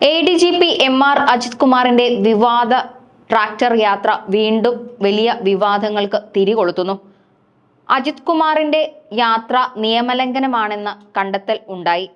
ADGP MR Ajith കുമാറിന്റെ വിവാദ tractor യാത്ര വീണ്ടും വലിയ വിവാദങ്ങൾക്ക് തിരികൊളുത്തുന്നു. അജിത് കുമാറിന്റെ യാത്ര നിയമലംഘനമാണെന്ന കണ്ടെത്തൽ ഉണ്ടായി.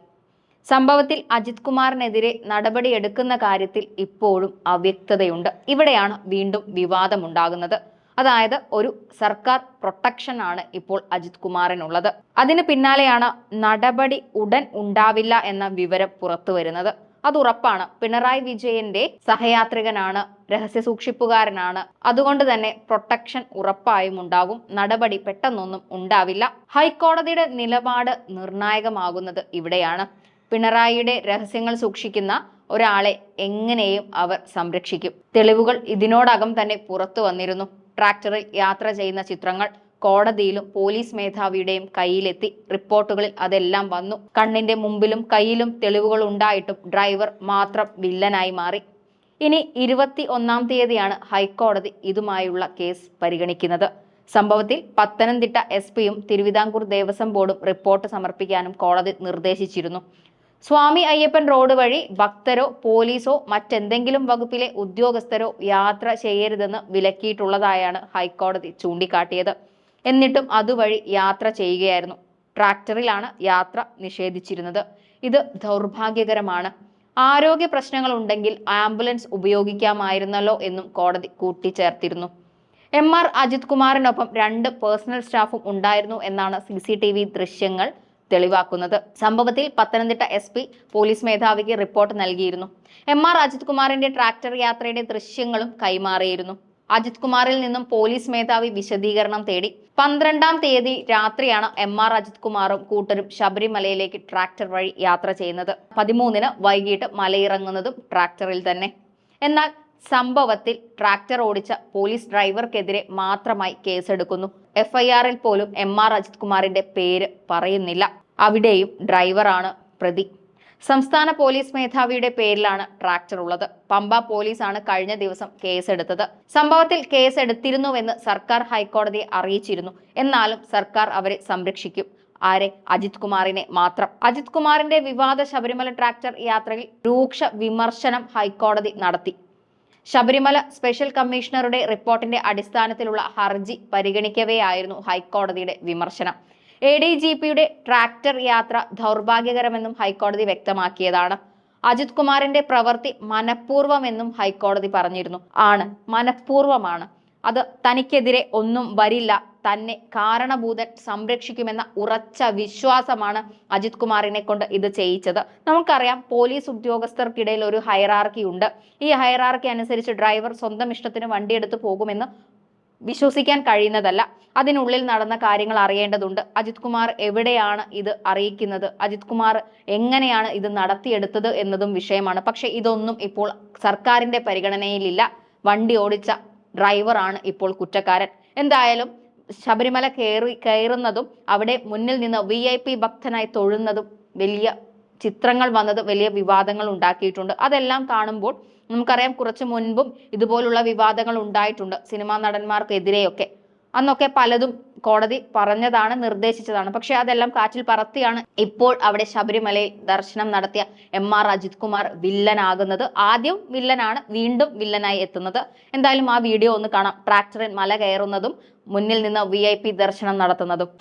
സംഭവത്തിൽ അജിത് കുമാറിനെതിരെ നടപടിയെടുക്കുന്ന കാര്യത്തിൽ ഇപ്പോഴും അവ്യക്തതയുണ്ട്. ഇവിടെയാണ് വീണ്ടും വിവാദമുണ്ടാകുന്നത്. അതായത് ഒരു സർക്കാർ പ്രൊട്ടക്ഷൻ ആണ് ഇപ്പോൾ അജിത് കുമാറിനുള്ളത്. അതിന് പിന്നാലെയാണ് നടപടി ഉടൻ ഉണ്ടാവില്ല എന്ന വിവരം പുറത്തു വരുന്നത്. അത് ഉറപ്പാണ്. പിണറായി വിജയന്റെ സഹയാത്രികനാണ്, രഹസ്യ സൂക്ഷിപ്പുകാരനാണ്. അതുകൊണ്ട് തന്നെ പ്രൊട്ടക്ഷൻ ഉറപ്പായും ഉണ്ടാകും. നടപടി പെട്ടെന്നൊന്നും ഉണ്ടാവില്ല. ഹൈക്കോടതിയുടെ നിലപാട് നിർണായകമാകുന്നത് ഇവിടെയാണ്. പിണറായിയുടെ രഹസ്യങ്ങൾ സൂക്ഷിക്കുന്ന ഒരാളെ എങ്ങനെയും അവർ സംരക്ഷിക്കും. തെളിവുകൾ ഇതിനോടകം തന്നെ പുറത്തു വന്നിരുന്നു. ട്രാക്ടറിൽ യാത്ര ചെയ്യുന്ന ചിത്രങ്ങൾ കോടതിയിലും പോലീസ് മേധാവിയുടെയും കയ്യിലെത്തി. റിപ്പോർട്ടുകളിൽ അതെല്ലാം വന്നു. കണ്ണിന്റെ മുമ്പിലും കയ്യിലും തെളിവുകൾ ഉണ്ടായിട്ടും ഡ്രൈവർ മാത്രം വില്ലനായി മാറി. ഇനി 21-ാം തീയതിയാണ് ഹൈക്കോടതി ഇതുമായുള്ള കേസ് പരിഗണിക്കുന്നത്. സംഭവത്തിൽ പത്തനംതിട്ട SP-യും തിരുവിതാംകൂർ ദേവസ്വം ബോർഡും റിപ്പോർട്ട് സമർപ്പിക്കാനും കോടതി നിർദ്ദേശിച്ചിരുന്നു. സ്വാമി അയ്യപ്പൻ റോഡ് വഴി ഭക്തരോ പോലീസോ മറ്റെന്തെങ്കിലും വകുപ്പിലെ ഉദ്യോഗസ്ഥരോ യാത്ര ചെയ്യരുതെന്ന് വിലക്കിയിട്ടുള്ളതായാണ് ഹൈക്കോടതി ചൂണ്ടിക്കാട്ടിയത്. എന്നിട്ടും അതുവഴി യാത്ര ചെയ്യുകയായിരുന്നു. ട്രാക്ടറിലാണ് യാത്ര നിഷേധിച്ചിരുന്നത്. ഇത് ദൗർഭാഗ്യകരമാണ്. ആരോഗ്യ പ്രശ്നങ്ങൾ ഉണ്ടെങ്കിൽ ആംബുലൻസ് ഉപയോഗിക്കാമായിരുന്നല്ലോ എന്നും കോടതി കൂട്ടിച്ചേർത്തിരുന്നു. MR അജിത് കുമാറിനൊപ്പം 2 പേഴ്സണൽ സ്റ്റാഫും ഉണ്ടായിരുന്നു എന്നാണ് CCTV ദൃശ്യങ്ങൾ തെളിവാക്കുന്നത്. സംഭവത്തിൽ പത്തനംതിട്ട SP പോലീസ് മേധാവിക്ക് റിപ്പോർട്ട് നൽകിയിരുന്നു. MR അജിത് കുമാറിന്റെ ട്രാക്ടർ യാത്രയുടെ ദൃശ്യങ്ങളും കൈമാറിയിരുന്നു. അജിത് കുമാറിൽ നിന്നും പോലീസ് മേധാവി വിശദീകരണം തേടി. 12-ാം തീയതി രാത്രിയാണ് MR അജിത് കുമാറും കൂട്ടരും ശബരിമലയിലേക്ക് ട്രാക്ടർ വഴി യാത്ര ചെയ്യുന്നത്. 13-ന് വൈകിട്ട് മലയിറങ്ങുന്നതും ട്രാക്ടറിൽ തന്നെ. എന്നാൽ സംഭവത്തിൽ ട്രാക്ടർ ഓടിച്ച പോലീസ് ഡ്രൈവർക്കെതിരെ മാത്രമായി കേസെടുക്കുന്നു. FIR-ൽ പോലും MR അജിത് കുമാറിന്റെ പേര് പറയുന്നില്ല. അവിടെയും ഡ്രൈവറാണ് പ്രതി. സംസ്ഥാന പോലീസ് മേധാവിയുടെ പേരിലാണ് ട്രാക്ടർ ഉള്ളത്. പമ്പ പോലീസാണ് കഴിഞ്ഞ ദിവസം കേസെടുത്തത്. സംഭവത്തിൽ കേസെടുത്തിരുന്നുവെന്ന് സർക്കാർ ഹൈക്കോടതിയെ അറിയിച്ചിരുന്നു. എന്നാലും സർക്കാർ അവരെ സംരക്ഷിക്കും. ആരെ? അജിത് കുമാറിനെ മാത്രം. അജിത് കുമാറിന്റെ വിവാദ ശബരിമല ട്രാക്ടർ യാത്രയിൽ രൂക്ഷ വിമർശനം ഹൈക്കോടതി നടത്തി. ശബരിമല സ്പെഷ്യൽ കമ്മീഷണറുടെ റിപ്പോർട്ടിന്റെ അടിസ്ഥാനത്തിലുള്ള ഹർജി പരിഗണിക്കവെയായിരുന്നു ഹൈക്കോടതിയുടെ വിമർശനം. ADGPയുടെ ട്രാക്ടർ യാത്ര ദൗർഭാഗ്യകരമെന്നും ഹൈക്കോടതി വ്യക്തമാക്കിയതാണ്. അജിത് കുമാറിന്റെ പ്രവൃത്തി മനഃപൂർവ്വമെന്നും ഹൈക്കോടതി പറഞ്ഞിരുന്നു. ആണ്, മനഃപൂർവ്വമാണ്. അത് തനിക്കെതിരെ ഒന്നും വരില്ല, തന്നെ കാരണഭൂതൻ സംരക്ഷിക്കുമെന്ന ഉറച്ച വിശ്വാസമാണ് അജിത് കുമാറിനെ കൊണ്ട് ഇത് ചെയ്യിച്ചത്. നമുക്കറിയാം, പോലീസ് ഉദ്യോഗസ്ഥർക്കിടയിൽ ഒരു ഹൈറാർക്കി ഉണ്ട്. ഈ ഹൈറാർക്കി അനുസരിച്ച് ഡ്രൈവർ സ്വന്തം ഇഷ്ടത്തിന് വണ്ടിയെടുത്ത് പോകുമെന്ന് വിശ്വസിക്കാൻ കഴിയുന്നതല്ല. അതിനുള്ളിൽ നടന്ന കാര്യങ്ങൾ അറിയേണ്ടതുണ്ട്. അജിത് കുമാർ എവിടെയാണ് ഇത് അറിയിക്കുന്നത്, അജിത് കുമാർ എങ്ങനെയാണ് ഇത് നടത്തിയെടുത്തത് എന്നതും വിഷയമാണ്. പക്ഷെ ഇതൊന്നും ഇപ്പോൾ സർക്കാരിന്റെ പരിഗണനയിലില്ല. വണ്ടി ഓടിച്ച ഡ്രൈവറാണ് ഇപ്പോൾ കുറ്റക്കാരൻ. എന്തായാലും ശബരിമല കയറുന്നതും അവിടെ മുന്നിൽ നിന്ന് VIP ഭക്തനായി തൊഴുന്നതും വലിയ ചിത്രങ്ങൾ വന്നത് വലിയ വിവാദങ്ങൾ ഉണ്ടാക്കിയിട്ടുണ്ട്. അതെല്ലാം കാണുമ്പോൾ നമുക്കറിയാം, കുറച്ചു മുൻപും ഇതുപോലുള്ള വിവാദങ്ങൾ ഉണ്ടായിട്ടുണ്ട് സിനിമാ നടന്മാർക്കെതിരെയൊക്കെ. അന്നൊക്കെ പലതും കോടതി പറഞ്ഞതാണ്, നിർദ്ദേശിച്ചതാണ്. പക്ഷെ അതെല്ലാം കാറ്റിൽ പറത്തിയാണ് ഇപ്പോൾ അവിടെ ശബരിമലയിൽ ദർശനം നടത്തിയ MR അജിത് കുമാർ വില്ലനാകുന്നത്. ആദ്യം വില്ലനാണ്, വീണ്ടും വില്ലനായി എത്തുന്നത്. എന്തായാലും ആ വീഡിയോ ഒന്ന് കാണാം. ട്രാക്ടറിൽ മല കയറുന്നതും മുന്നിൽ നിന്ന് VIP ദർശനം നടത്തുന്നതും.